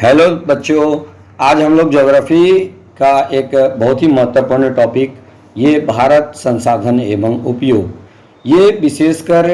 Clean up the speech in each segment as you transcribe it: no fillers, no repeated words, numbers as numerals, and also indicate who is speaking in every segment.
Speaker 1: Hello बच्चों, आज हम लोग ज्योग्राफी का एक बहुत ही महत्वपूर्ण टॉपिक ये भारत संसाधन एवं उपयोग ये विशेषकर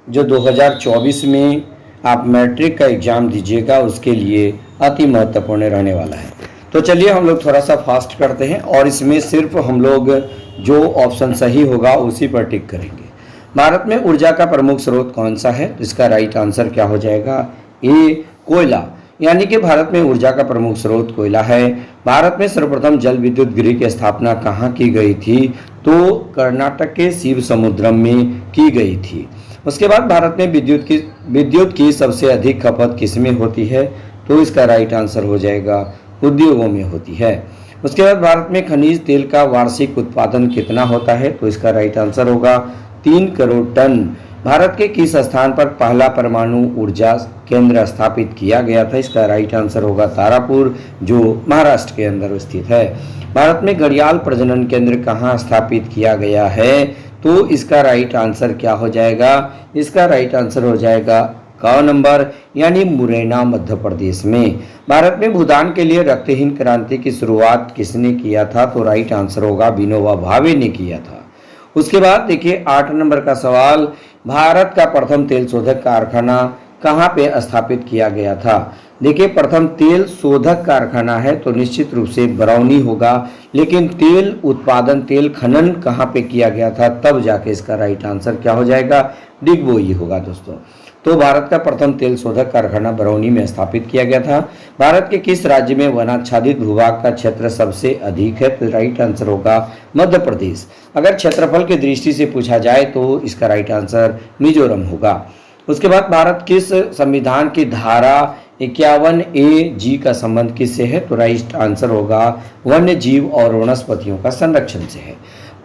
Speaker 1: जो 2024 में आप मैट्रिक का एग्ज़ाम दीजिएगा उसके लिए अति महत्वपूर्ण रहने वाला है। तो चलिए हम लोग थोड़ा सा फास्ट करते हैं और इसमें सिर्फ हम लोग जो ऑप्शन सही होगा उसी पर टिक करेंगे। भारत में ऊर्जा का प्रमुख स्रोत कौन सा है? तो इसका राइट आंसर क्या हो जाएगा? ए, कोयला। यानी कि भारत में ऊर्जा का प्रमुख स्रोत कोयला है। भारत में सर्वप्रथम जल विद्युत गृह की स्थापना कहाँ की गई थी? तो कर्नाटक के शिवसमुद्रम में की गई थी। उसके बाद भारत में विद्युत की सबसे अधिक खपत किसमें होती है? तो इसका राइट आंसर हो जाएगा उद्योगों में होती है। उसके बाद भारत में खनिज तेल का वार्षिक उत्पादन कितना होता है? तो इसका राइट आंसर होगा 3 करोड़ टन। भारत के किस स्थान पर पहला परमाणु ऊर्जा केंद्र स्थापित किया गया था? इसका राइट आंसर होगा तारापुर, जो महाराष्ट्र के अंदर स्थित है। भारत में घड़ियाल प्रजनन केंद्र कहाँ स्थापित किया गया है? तो इसका राइट आंसर क्या हो जाएगा? इसका राइट आंसर हो जाएगा क नंबर, यानी मुरैना मध्य प्रदेश में। भारत में भूदान के लिए रक्तहीन क्रांति की शुरुआत किसने किया था? तो राइट आंसर होगा विनोबा भावे ने किया था। उसके बाद देखिए 8 नंबर का सवाल, भारत का प्रथम तेल शोधक कारखाना कहाँ पे स्थापित किया गया था? देखिए प्रथम तेल शोधक कारखाना है तो निश्चित रूप से बरौनी होगा, लेकिन तेल उत्पादन तेल खनन कहाँ पे किया गया था? तब जाके इसका राइट आंसर क्या हो जाएगा? डिगबोई होगा दोस्तों। तो भारत का प्रथम तेल शोधक कारखाना बरौनी में स्थापित किया गया था। भारत के किस राज्य में वनाच्छादित भूभाग का क्षेत्र सबसे अधिक है? तो राइट आंसर होगा मध्य प्रदेश। अगर क्षेत्रफल की दृष्टि से पूछा जाए तो इसका राइट आंसर मिजोरम होगा। उसके बाद भारत किस संविधान की धारा 51A(G) का संबंध किससे है? तो राइट आंसर होगा वन्य जीव और वनस्पतियों का संरक्षण से है।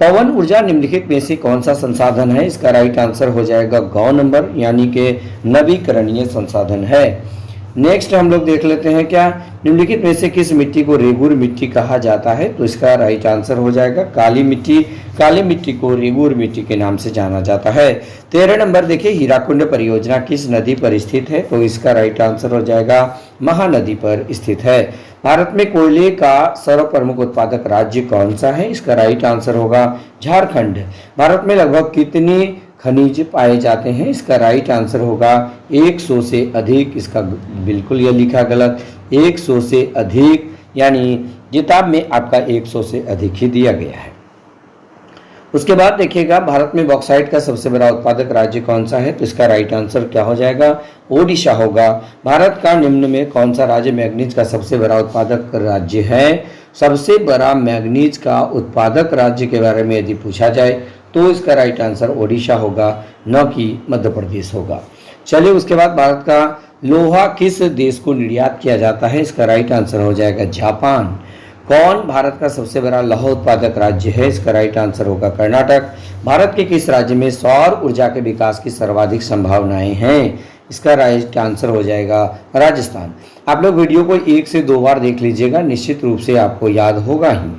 Speaker 1: पवन ऊर्जा निम्नलिखित में से कौन सा संसाधन है? इसका राइट आंसर हो जाएगा ग नंबर, यानी कि नवीकरणीय संसाधन है। नेक्स्ट हम लोग देख लेते हैं क्या निम्नलिखित में से किस मिट्टी को रेगुर मिट्टी कहा जाता है? तो इसका राइट आंसर हो जाएगा काली मिट्टी। काली मिट्टी को रेगुर मिट्टी के नाम से जाना जाता है। 13 नंबर देखिए, हीराकुंड परियोजना किस नदी पर स्थित है? तो इसका राइट आंसर हो जाएगा महानदी पर स्थित है। भारत में कोयले का सर्व प्रमुख उत्पादक राज्य कौन सा है? इसका राइट आंसर होगा झारखंड। भारत में लगभग कितनी खनिज पाए जाते हैं? इसका राइट आंसर होगा 100 से अधिक। इसका बिल्कुल यह लिखा गलत, 100 से अधिक, यानी किताब में आपका 100 से अधिक ही दिया गया है। उसके बाद देखिएगा भारत में बॉक्साइट का सबसे बड़ा उत्पादक राज्य कौन सा है? तो इसका राइट आंसर क्या हो जाएगा? ओडिशा होगा। भारत का निम्न में कौन सा राज्य मैग्नीज का सबसे बड़ा उत्पादक राज्य है? सबसे बड़ा मैग्नीज का उत्पादक राज्य के बारे में यदि पूछा जाए तो इसका राइट आंसर ओडिशा होगा, न कि मध्य प्रदेश होगा। चलिए उसके बाद भारत का लोहा किस देश को निर्यात किया जाता है? इसका राइट आंसर हो जाएगा जापान। कौन भारत का सबसे बड़ा लौह उत्पादक राज्य है? इसका राइट आंसर होगा कर्नाटक। भारत के किस राज्य में सौर ऊर्जा के विकास की सर्वाधिक संभावनाएं हैं? इसका राइट आंसर हो जाएगा राजस्थान। आप लोग वीडियो को 1 से 2 बार देख लीजिएगा, निश्चित रूप से आपको याद होगा ही।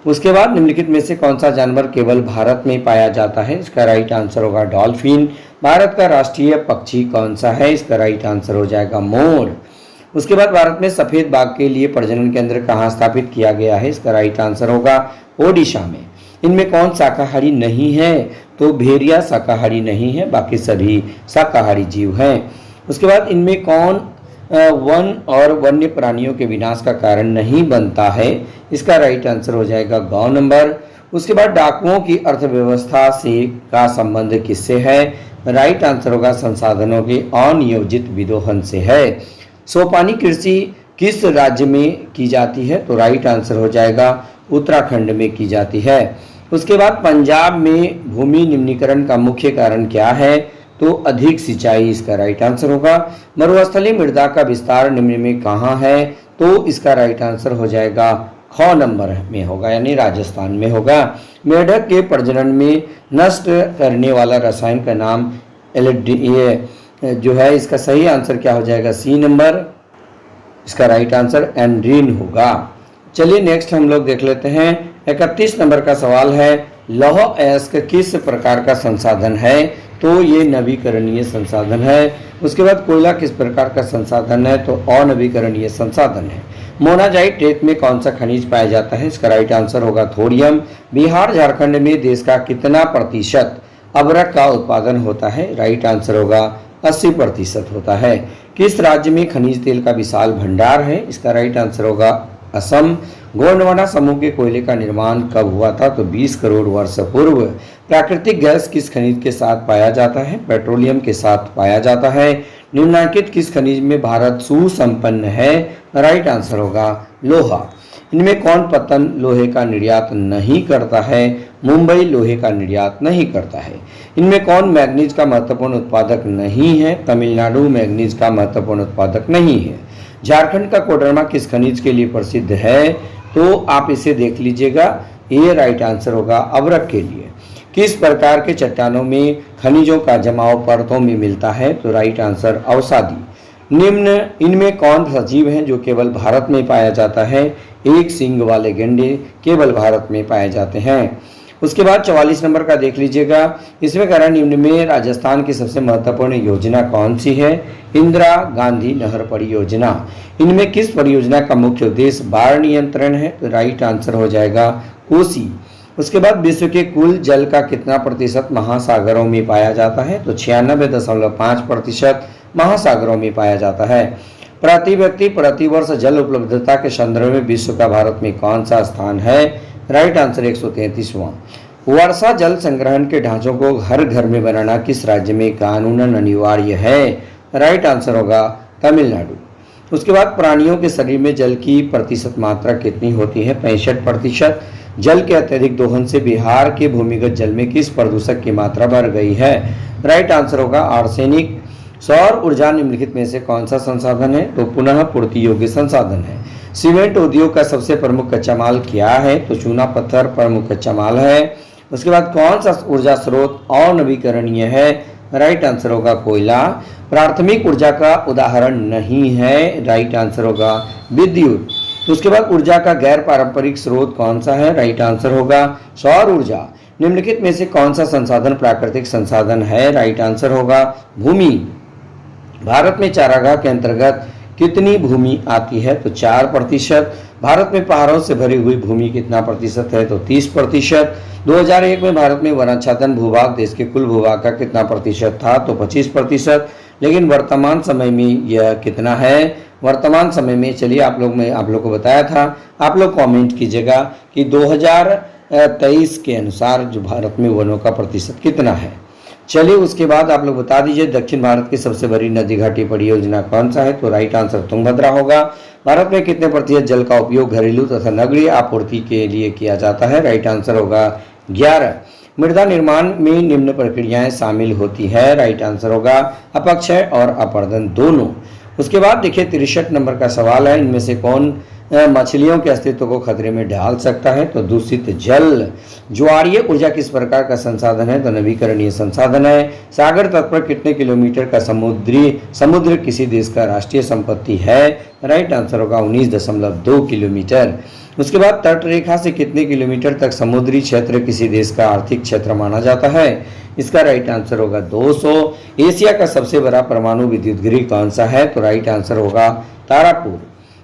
Speaker 1: उसके बाद निम्नलिखित में से कौन सा जानवर केवल भारत में पाया जाता है? इसका राइट आंसर होगा डॉल्फिन। भारत का राष्ट्रीय पक्षी कौन सा है? इसका राइट आंसर हो जाएगा मोर। उसके बाद भारत में सफेद बाघ के लिए प्रजनन केंद्र कहाँ स्थापित किया गया है? इसका राइट आंसर होगा ओडिशा में। इनमें कौन शाकाहारी नहीं है? तो भेड़िया शाकाहारी नहीं है, बाकी सभी शाकाहारी जीव हैं। उसके बाद इनमें कौन वन और वन्य प्राणियों के विनाश का कारण नहीं बनता है? इसका राइट आंसर हो जाएगा ग नंबर। उसके बाद डाकुओं की अर्थव्यवस्था से का संबंध किससे है? राइट आंसर होगा संसाधनों के अनियोजित विदोहन से है। सोपानी कृषि किस राज्य में की जाती है? तो राइट आंसर हो जाएगा उत्तराखंड में की जाती है। उसके बाद पंजाब में भूमि निम्नीकरण का मुख्य कारण क्या है? तो अधिक सिंचाई। इसका राइट आंसर होगा। मरुस्थलीय मृदा का विस्तार निम्न में कहाँ है? तो इसका राइट आंसर हो जाएगा ख नंबर में होगा, यानी राजस्थान में होगा। मेढक के प्रजनन में नष्ट करने वाला रसायन का नाम जो है, इसका सही आंसर क्या हो जाएगा? C number. इसका राइट आंसर एंड्रीन होगा। चलिए नेक्स्ट हम लोग देख लेते हैं 31 नंबर का सवाल है, लौह अयस्क किस प्रकार का संसाधन है? तो ये नवीकरणीय संसाधन है। उसके बाद कोयला किस प्रकार का संसाधन है, तो अनवीकरणीय संसाधन है। मोनाजाइट रेत में कौन सा खनिज पाया जाता है, इसका राइट आंसर होगा थोरियम। बिहार झारखंड में देश का कितना प्रतिशत अबरक का उत्पादन होता है, राइट आंसर होगा 80% होता है। किस राज्य में खनिज तेल का विशाल भंडार है, इसका राइट आंसर होगा असम। गोंडवाना समूह के कोयले का निर्माण कब हुआ था, तो 20 करोड़ वर्ष पूर्व। प्राकृतिक गैस किस खनिज के साथ पाया जाता है, पेट्रोलियम के साथ पाया जाता है। निम्नलिखित किस खनिज में भारत सुसंपन्न है, राइट आंसर होगा लोहा। इनमें कौन पत्तन लोहे का निर्यात नहीं करता है, मुंबई लोहे का निर्यात नहीं करता है। इनमें कौन मैग्नीज का महत्वपूर्ण उत्पादक नहीं है, तमिलनाडु मैग्नीज का महत्वपूर्ण उत्पादक नहीं है। झारखंड का कोडरमा किस खनिज के लिए प्रसिद्ध है, तो आप इसे देख लीजिएगा, ये राइट आंसर होगा अबरक के लिए। किस प्रकार के चट्टानों में खनिजों का जमाव परतों में मिलता है, तो राइट आंसर अवसादी। निम्न इनमें कौन सा जीव है जो केवल भारत में पाया जाता है, एक सींग वाले गैंडे केवल भारत में पाए जाते हैं। उसके बाद 44 नंबर का देख लीजिएगा, इसमें कह रहा है निम्न में राजस्थान की सबसे महत्वपूर्ण योजना कौन सी है, इंदिरा गांधी नहर परियोजना। इनमें किस परियोजना का मुख्य उद्देश्य बाढ़ नियंत्रण है, तो राइट आंसर हो जाएगा कोसी। उसके बाद विश्व के कुल जल का कितना प्रतिशत महासागरों में पाया जाता है, तो 96.5% महासागरों में पाया जाता है। प्रति व्यक्ति प्रति वर्ष जल उपलब्धता के संदर्भ में विश्व का भारत में कौन सा स्थान है, राइट आंसर 133वां। वर्षा जल संग्रहण के ढांचों को हर घर में बनाना किस राज्य में कानूनन अनिवार्य है, राइट आंसर होगा तमिलनाडु। उसके बाद प्राणियों के शरीर में जल की प्रतिशत मात्रा कितनी होती है, 65%। जल के अत्यधिक दोहन से बिहार के भूमिगत जल में किस प्रदूषक की मात्रा बढ़ गई है, राइट आंसर होगा आर्सेनिक। सौर ऊर्जा निम्नलिखित में से कौन सा संसाधन है, तो पुनः पूर्ति योग्य संसाधन है। सीमेंट उद्योग का सबसे प्रमुख कच्चा माल क्या है, तो चूना पत्थर प्रमुख कच्चा माल है। उसके बाद कौन सा ऊर्जा स्रोत अनवीकरणीय है, राइट आंसर होगा कोयला। प्राथमिक ऊर्जा का उदाहरण नहीं है, राइट आंसर होगा विद्युत। उसके बाद ऊर्जा का गैर पारंपरिक स्रोत कौन सा है, राइट आंसर होगा सौर ऊर्जा। निम्नलिखित में से कौन सा संसाधन प्राकृतिक संसाधन है, राइट आंसर होगा भूमि। भारत में चारागाह के अंतर्गत कितनी भूमि आती है, तो 4%। भारत में पहाड़ों से भरी हुई भूमि कितना प्रतिशत है, तो 30%। 2001 में भारत में वनाच्छादन भूभाग देश के कुल भूभाग का कितना प्रतिशत था, तो 25%। लेकिन वर्तमान समय में यह कितना है, वर्तमान समय में चलिए आप लोग को बताया था, आप लोग कमेंट कीजिएगा कि 2023 के अनुसार जो भारत में वनों का प्रतिशत कितना है। चलिए उसके बाद आप लोग बता दीजिए दक्षिण भारत की सबसे बड़ी नदी घाटी परियोजना कौन सा है, तो राइट आंसर तुंगभद्रा होगा। भारत में कितने प्रतिशत जल का उपयोग घरेलू तथा नगरीय आपूर्ति के लिए किया जाता है, राइट आंसर होगा 11। मृदा निर्माण में निम्न प्रक्रियाएं शामिल होती है, राइट आंसर होगा अपक्षय और अपरदन दोनों। उसके बाद देखिए 63 नंबर का सवाल है, इनमें से कौन मछलियों के अस्तित्व को खतरे में डाल सकता है, तो दूषित जल। ज्वारीय ऊर्जा किस प्रकार का संसाधन है, तो नवीकरणीय संसाधन है। सागर तट पर कितने किलोमीटर का समुद्र किसी देश का राष्ट्रीय संपत्ति है, राइट आंसर होगा 19.2 किलोमीटर। उसके बाद तट रेखा से कितने किलोमीटर तक समुद्री क्षेत्र किसी देश का आर्थिक क्षेत्र माना जाता है, इसका राइट आंसर होगा 200। एशिया का सबसे बड़ा परमाणु विद्युत गृह कौन सा है, तो राइट आंसर होगा तारापुर।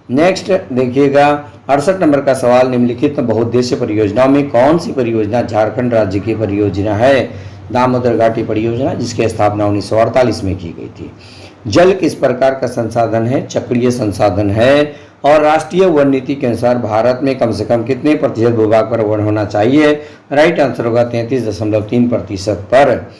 Speaker 1: नेक्स्ट देखिएगा 68 नंबर का सवाल, निम्नलिखित बहुउद्देश्य परियोजनाओं में कौन सी परियोजना झारखंड राज्य की परियोजना है, दामोदर घाटी परियोजना, जिसकी स्थापना 1948 में की गई थी। जल किस प्रकार का संसाधन है, चक्रीय संसाधन है। और राष्ट्रीय वन नीति के अनुसार भारत में कम से कम कितने प्रतिशत भूभाग पर वन होना चाहिए, राइट आंसर होगा 33.3% पर।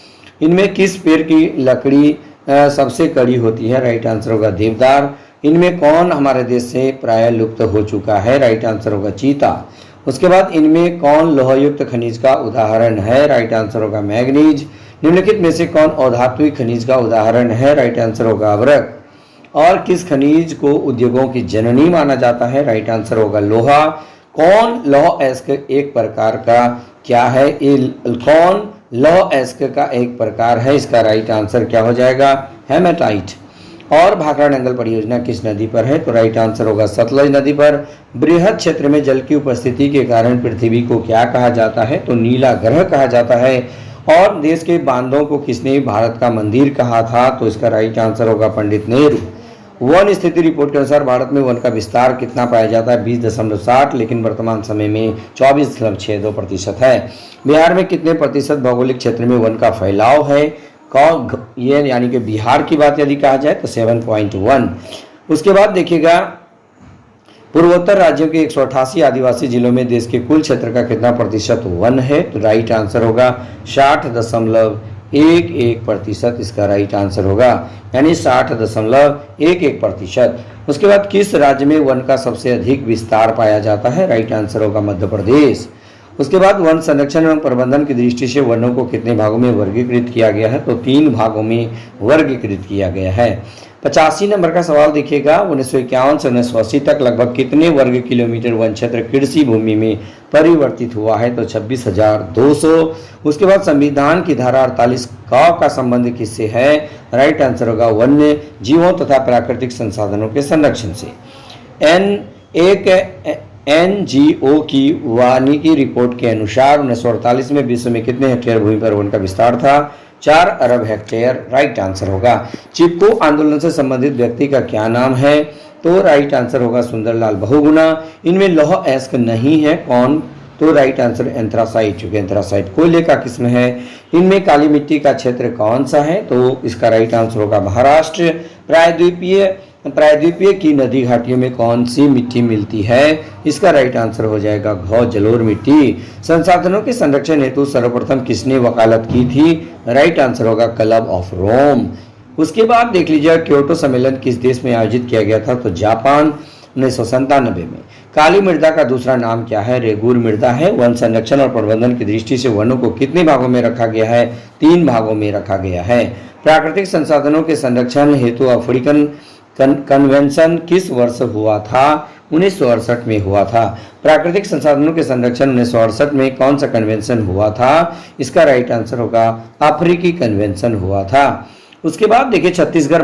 Speaker 1: इनमें किस पेड़ की लकड़ी सबसे कड़ी होती है, राइट आंसर होगा देवदार। इनमें कौन हमारे देश से प्राय लुप्त हो चुका है, राइट आंसर होगा चीता। उसके बाद इनमें कौन लोहयुक्त खनिज का उदाहरण है, राइट आंसर होगा मैग्नीज। निम्नलिखित में से कौन अधात्विक खनिज का उदाहरण है, राइट आंसर होगा अबरक। और किस खनिज को उद्योगों की जननी माना जाता है, राइट आंसर होगा लोहा। कौन लौह अयस्क एक प्रकार का क्या है, कौन लौह अयस्क का एक प्रकार है, इसका राइट आंसर क्या हो जाएगा हेमेटाइट। और भाखड़ा नंगल परियोजना किस नदी पर है, तो राइट आंसर होगा सतलज नदी पर। बृहद क्षेत्र में जल की उपस्थिति के कारण पृथ्वी को क्या कहा जाता है, तो नीला ग्रह कहा जाता है। और देश के बांधों को किसने भारत का मंदिर कहा था? तो इसका राइट आंसर होगा पंडित नेहरू। वन स्थिति रिपोर्ट के अनुसार भारत में वन का विस्तार कितना पाया जाता है? 20.60, लेकिन वर्तमान समय में 24.62% है। बिहार में कितने प्रतिशत भौगोलिक क्षेत्र में वन का फैलाव है? ये यानी कि बिहार की बात यदि कहा जाए तो 7.1। उसके बाद देखिएगा पूर्वोत्तर राज्यों के 188 आदिवासी जिलों में देश के कुल क्षेत्र का कितना प्रतिशत वन है? तो राइट आंसर होगा 60.11%। इसका राइट आंसर होगा, यानी 60.11%। उसके बाद किस राज्य में वन का सबसे अधिक विस्तार पाया जाता है? राइट आंसर होगा मध्य प्रदेश। उसके बाद वन संरक्षण एवं प्रबंधन की दृष्टि से वनों को कितने भागों में वर्गीकृत किया गया है? तो 3 भागों में वर्गीकृत किया गया है। 85 नंबर का सवाल देखिएगा, 1951 से 1980 तक लगभग कितने वर्ग किलोमीटर वन क्षेत्र कृषि भूमि में परिवर्तित हुआ है? तो 26,200। उसके बाद संविधान की धारा 48 का संबंध किससे है? राइट आंसर होगा वन्य जीवों तथा प्राकृतिक संसाधनों के संरक्षण से। NGO की वानिकी रिपोर्ट के अनुसार 1948 में विश्व में कितने हेक्टेयर भूमि पर वन का विस्तार था? 4 अरब हेक्टेयर राइट आंसर होगा। चिपको आंदोलन से संबंधित व्यक्ति का क्या नाम है? तो राइट आंसर होगा सुंदरलाल बहुगुणा। इनमें लौह अयस्क नहीं है, कौन? तो राइट आंसर एंथ्रासाइट, चूंकि एंथ्रासाइट कोयले का किस्म है। इनमें काली मिट्टी का क्षेत्र कौन सा है? तो इसका राइट आंसर होगा महाराष्ट्र। प्रायद्वीपीय की नदी घाटियों में कौन सी मिट्टी मिलती है? इसका राइट आंसर हो जाएगा घ जलोर मिट्टी। संसाधनों के संरक्षण हेतु सर्वप्रथम किसने वकालत की थी? राइट आंसर होगा क्लब ऑफ रोम। उसके बाद देख लीजिए क्योटो सम्मेलन किस देश में आयोजित किया गया था? तो जापान, 1997 में। काली मृदा का दूसरा नाम क्या है? रेगुर मृदा है। वन संरक्षण और प्रबंधन की दृष्टि से वनों को कितने भागों में रखा गया है? 3 भागों में रखा गया है। प्राकृतिक संसाधनों के संरक्षण हेतु अफ्रीकन कन्वेंशन किस वर्ष हुआ था? 1968 में हुआ था। प्राकृतिक संसाधनों के संरक्षण 1968 में कौन सा कन्वेंशन हुआ था? इसका राइट आंसर होगा अफ्रीकी कन्वेंशन हुआ था। उसके बाद देखिए छत्तीसगढ़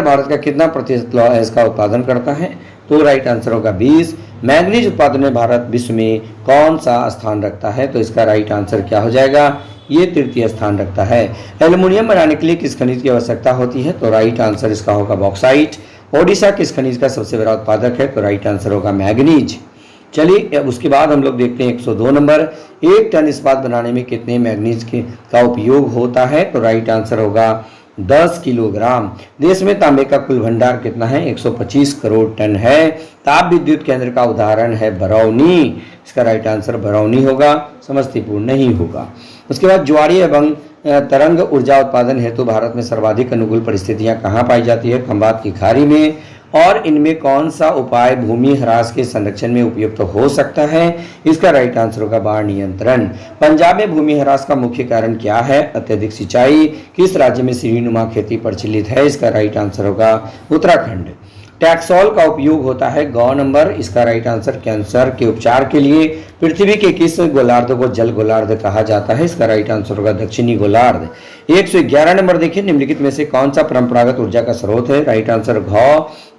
Speaker 1: भारत का कितना प्रतिशत लौह अयस्क का उत्पादन करता है? तो राइट आंसर होगा 20। मैंगनीज उत्पादन में भारत विश्व में कौन सा स्थान रखता है? तो इसका राइट आंसर क्या हो जाएगा? ये 3य स्थान रखता है। एल्युमिनियम बनाने के लिए किस खनिज की आवश्यकता होती है? तो राइट आंसर इसका होगा बॉक्साइट। ओडिशा किस खनिज का सबसे बड़ा उत्पादक है? तो राइट आंसर होगा मैंगनीज। चलिए उसके बाद हम लोग देखते हैं 102 नंबर, 1 टन इस्पात बनाने में कितने मैंगनीज का उपयोग होता है? तो राइट आंसर होगा 10 किलोग्राम। देश में तांबे का कुल भंडार कितना है? 125 करोड़ टन है। ताप विद्युत केंद्र का उदाहरण है बरौनी। इसका राइट आंसर बरौनी होगा, समस्तीपुर नहीं होगा। उसके बाद ज्वारीय एवं तरंग ऊर्जा उत्पादन हेतु भारत में सर्वाधिक अनुकूल परिस्थितियां कहाँ पाई जाती है? खंबात की खाड़ी में। और इनमें कौन सा उपाय भूमि ह्रास के संरक्षण में उपयुक्त हो सकता है? इसका राइट आंसर होगा बाढ़ नियंत्रण। पंजाब में भूमि ह्रास का मुख्य कारण क्या है? अत्यधिक सिंचाई। किस राज्य में सीढ़ीनुमा खेती प्रचलित है? इसका राइट आंसर होगा उत्तराखंड। टैक्सोल का उपयोग होता है ग नंबर। इसका राइट आंसर कैंसर के उपचार के लिए। पृथ्वी के किस गोलार्ध को जल गोलार्ध कहा जाता है? इसका राइट आंसर होगा दक्षिणी गोलार्ध। 111 नंबर देखिए, निम्नलिखित में से कौन सा परंपरागत ऊर्जा का स्रोत है? राइट आंसर घ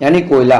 Speaker 1: यानी कोयला।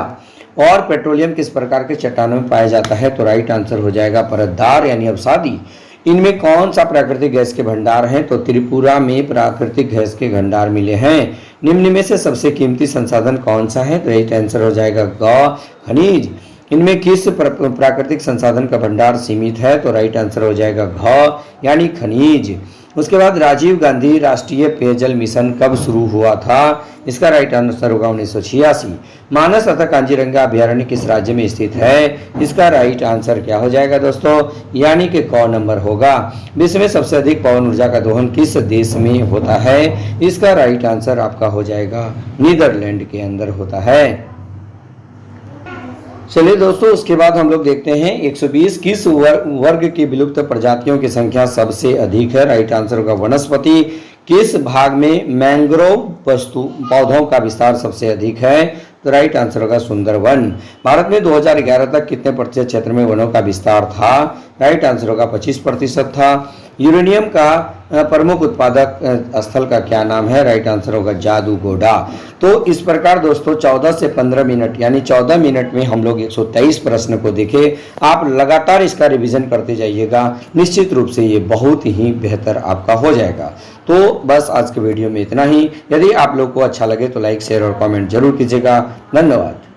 Speaker 1: और पेट्रोलियम किस प्रकार के चट्टानों में पाया जाता है? तो राइट आंसर हो जाएगा परतदार यानी अवसादी। इनमें कौन सा प्राकृतिक गैस के भंडार हैं? तो त्रिपुरा में प्राकृतिक गैस के भंडार मिले हैं। निम्न में से सबसे कीमती संसाधन कौन सा है? तो राइट आंसर हो जाएगा ग खनिज। इनमें किस प्राकृतिक संसाधन का भंडार सीमित है? तो राइट आंसर हो जाएगा घ यानी खनिज। उसके बाद राजीव गांधी राष्ट्रीय पेयजल मिशन कब शुरू हुआ था? इसका राइट आंसर होगा 1986। मानस तथा कांजीरंगा अभ्यारण्य किस राज्य में स्थित है? इसका राइट आंसर क्या हो जाएगा दोस्तों? यानी कि क नंबर होगा। विश्व में सबसे अधिक पवन ऊर्जा का दोहन किस देश में होता है? इसका राइट आंसर आपका हो जाएगा नीदरलैंड के अंदर होता है। चलिए दोस्तों, उसके बाद हम लोग देखते हैं 120 किस वर्ग की विलुप्त प्रजातियों की संख्या सबसे अधिक है? राइट आंसर होगा वनस्पति। किस भाग में मैंग्रोव पौधों का विस्तार सबसे अधिक है? तो राइट आंसर होगा सुंदरवन। भारत में 2011 तक कितने प्रतिशत क्षेत्र में वनों का विस्तार था? राइट आंसर होगा 25% था। यूरेनियम का प्रमुख उत्पादक स्थल का क्या नाम है? राइट आंसर होगा जादूगोड़ा। तो इस प्रकार दोस्तों 14 से 15 मिनट यानी 14 मिनट में हम लोग 123 प्रश्न को देखे। आप लगातार इसका रिवीजन करते जाइएगा, निश्चित रूप से ये बहुत ही बेहतर आपका हो जाएगा। तो बस आज के वीडियो में इतना ही। यदि आप लोग को अच्छा लगे तो लाइक शेयर और कमेंट जरूर कीजिएगा। धन्यवाद।